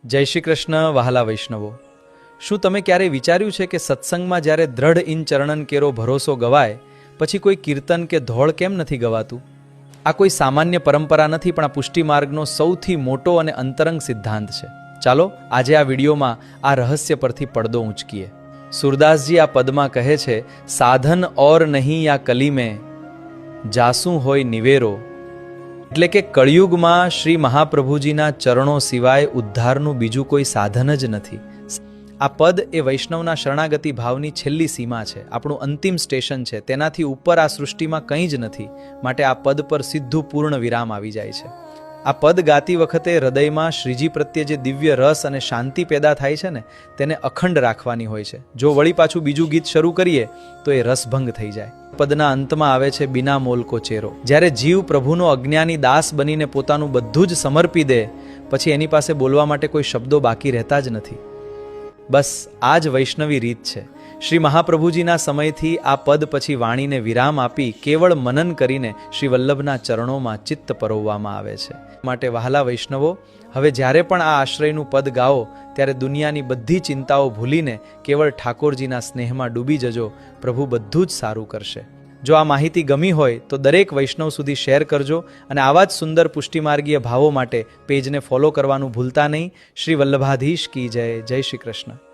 જય શ્રી કૃષ્ણ વહાલા વૈષ્ણવો। શું તમે ક્યારેય વિચાર્યું છે કે સત્સંગમાં જ્યારે દ્રઢ ઇન ચરણન કેરો ભરોસો ગવાય પછી કોઈ કીર્તન કે ધોળ કેમ નથી ગવાતું? આ કોઈ સામાન્ય પરંપરા નથી, પણ આ પુષ્ટિ માર્ગનો સૌથી મોટો અને અંતરંગ સિદ્ધાંત છે। ચાલો આજે આ વિડીયોમાં આ રહસ્ય પરથી પડદો ઊંચકીએ। સુરદાસજી આ પદમાં કહે છે, સાધન ઓર નહીં યા કલી મેં જાસું હોય નિવેરો, એટલે કે કળિયુગમાં શ્રી મહાપ્રભુજીના ચરણો સિવાય ઉદ્ધારનું બીજું કોઈ સાધન જ નથી। આ પદ એ વૈષ્ણવના શરણાગતિ ભાવની છેલ્લી સીમા છે, આપણું અંતિમ સ્ટેશન છે। તેનાથી ઉપર આ સૃષ્ટિમાં કંઈ જ નથી, માટે આ પદ પર સીધું પૂર્ણ વિરામ આવી જાય છે। આ પદ ગાતી વખતે હૃદયમાં શ્રીજી પ્રત્યે જે દિવ્ય રસ અને શાંતિ પેદા થાય છે ને, તેને અખંડ રાખવાની હોય છે। જો વળી પાછું બીજું ગીત શરૂ કરીએ તો એ રસભંગ થઈ જાય। પદના અંતમાં આવે છે બિના મોલ કો ચેરો। જ્યારે જીવ પ્રભુનો અજ્ઞાની દાસ બનીને પોતાનું બધું જ સમર્પી દે પછી એની પાસે બોલવા માટે કોઈ શબ્દો બાકી રહેતા જ નથી। બસ આ જ વૈષ્ણવી રીત છે। શ્રી મહાપ્રભુજીના સમયથી આ પદ પછી વાણીને વિરામ આપી કેવળ મનન કરીને શ્રી વલ્લભના ચરણોમાં ચિત્ત પરોવવામાં આવે છે। માટે વહાલા વૈષ્ણવો, હવે જ્યારે પણ આ આશ્રયનું પદ ગાઓ ત્યારે દુનિયાની બધી ચિંતાઓ ભૂલીને કેવળ ઠાકોરજીના સ્નેહમાં ડૂબી જજો। પ્રભુ બધું જ સારું કરશે। જો આ માહિતી ગમી હોય તો દરેક વૈષ્ણવ સુધી શેર કરજો અને આવા જ સુંદર પુષ્ટિમાર્ગીય ભાવો માટે પેજને ફોલો કરવાનું ભૂલતા નહીં। શ્રી વલ્લભાધીશ કી જય। જય શ્રી કૃષ્ણ।